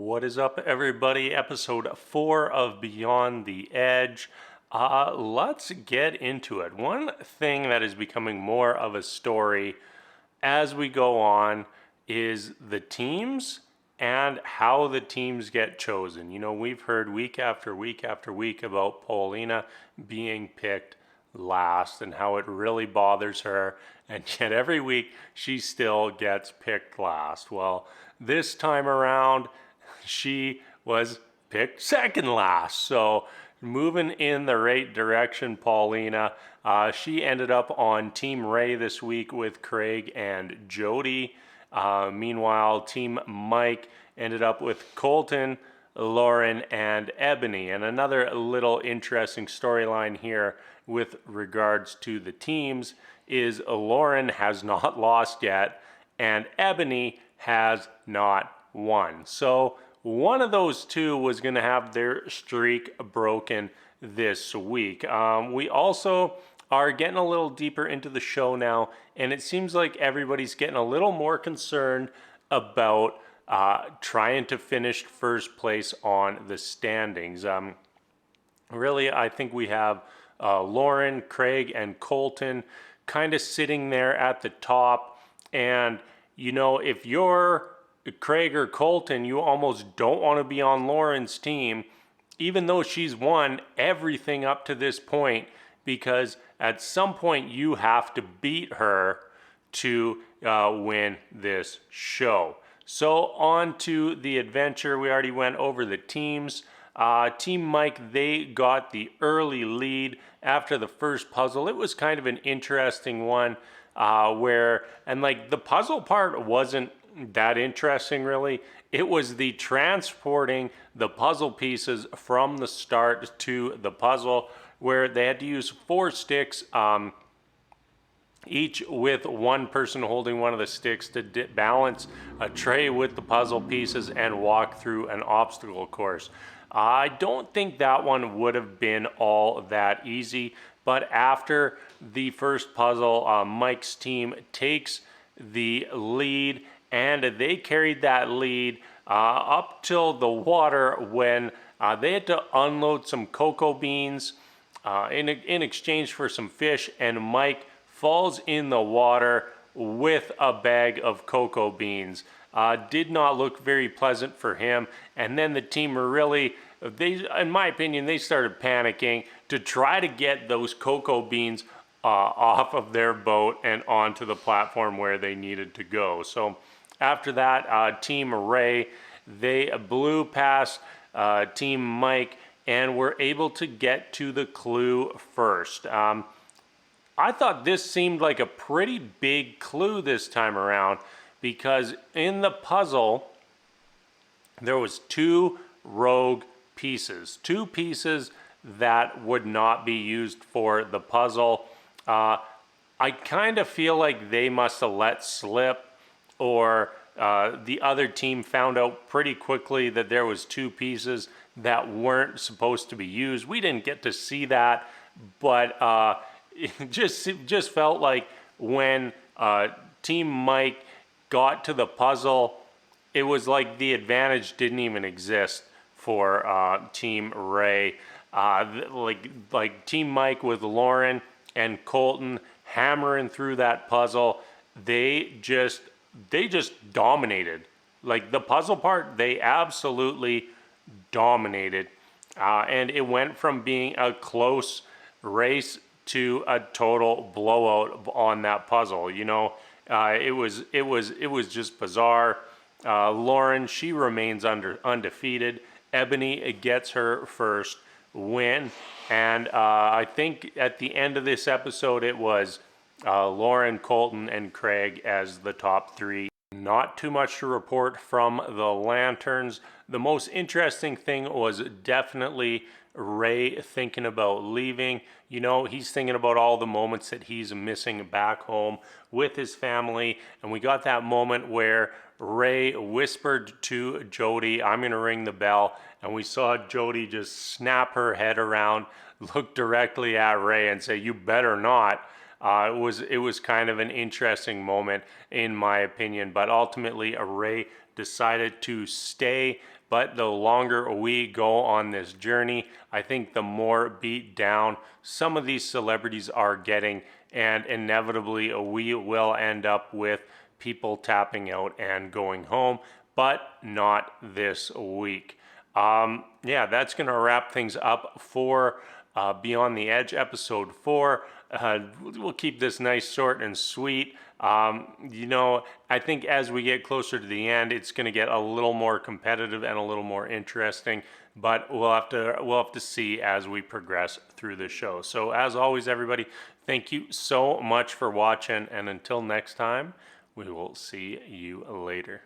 What is up, everybody? Episode 4 of Beyond the Edge. Let's get into it. One thing that is becoming more of a story as we go on is the teams and how the teams get chosen. You know, we've heard week after week after week about Paulina being picked last and how it really bothers her, and yet every week she still gets picked last. Well, this time around she was picked second last, so moving in the right direction, Paulina. She ended up on Team Ray this week with Craig and Jody. Meanwhile, Team Mike ended up with Colton, Lauren, and Ebony. And another little interesting storyline here with regards to the teams is Lauren has not lost yet, and Ebony has not won. So one of those two was going to have their streak broken this week. We also are getting a little deeper into the show now, and it seems like everybody's getting a little more concerned about trying to finish first place on the standings. Really, I think we have Lauren, Craig, and Colton kind of sitting there at the top. And, you know, if you're Craig or Colton, you almost don't want to be on Lauren's team, even though she's won everything up to this point, because at some point you have to beat her to win this show. So on to the adventure. We already went over the teams. Team Mike, they got the early lead after the first puzzle. It was kind of an interesting one the puzzle part wasn't that interesting really. It was the transporting the puzzle pieces from the start to the puzzle, where they had to use 4 sticks, each with one person holding one of the sticks to balance a tray with the puzzle pieces and walk through an obstacle course. I don't think that one would have been all that easy, but after the first puzzle, Mike's team takes the lead, and they carried that lead up till the water when they had to unload some cocoa beans in exchange for some fish, and Mike falls in the water with a bag of cocoa beans. Did not look very pleasant for him, and then the team really, in my opinion, they started panicking to try to get those cocoa beans off of their boat and onto the platform where they needed to go. So after that, Team Ray, they blew past Team Mike and were able to get to the clue first. I thought this seemed like a pretty big clue this time around, because in the puzzle there was 2 rogue pieces, 2 pieces that would not be used for the puzzle. I kind of feel like they must have let slip, or the other team found out pretty quickly that there was 2 pieces that weren't supposed to be used. We didn't get to see that, but it just felt like when Team Mike got to the puzzle, it was like the advantage didn't even exist for Team Ray. Like Team Mike with Lauren and Colton hammering through that puzzle, they just dominated. Like the puzzle part, they absolutely dominated, and it went from being a close race to a total blowout on that puzzle. You know, it was just bizarre. Lauren, she remains undefeated. Ebony gets her first win, and I think at the end of this episode it was Lauren, Colton, and Craig as the top 3. Not too much to report from the Lanterns. The most interesting thing was definitely Ray thinking about leaving. You know, he's thinking about all the moments that he's missing back home with his family, and we got that moment where Ray whispered to Jody, "I'm gonna ring the bell," and we saw Jody just snap her head around, look directly at Ray and say, "You better not." It was kind of an interesting moment in my opinion, but ultimately Ray decided to stay but the longer we go on this journey, I think the more beat down some of these celebrities are getting, and inevitably we will end up with people tapping out and going home, but not this week. Yeah, that's going to wrap things up for Beyond the Edge episode 4. We'll keep this nice, short, and sweet. I think as we get closer to the end, it's going to get a little more competitive and a little more interesting. But we'll have to see as we progress through the show. So as always, everybody, thank you so much for watching, and until next time, we will see you later.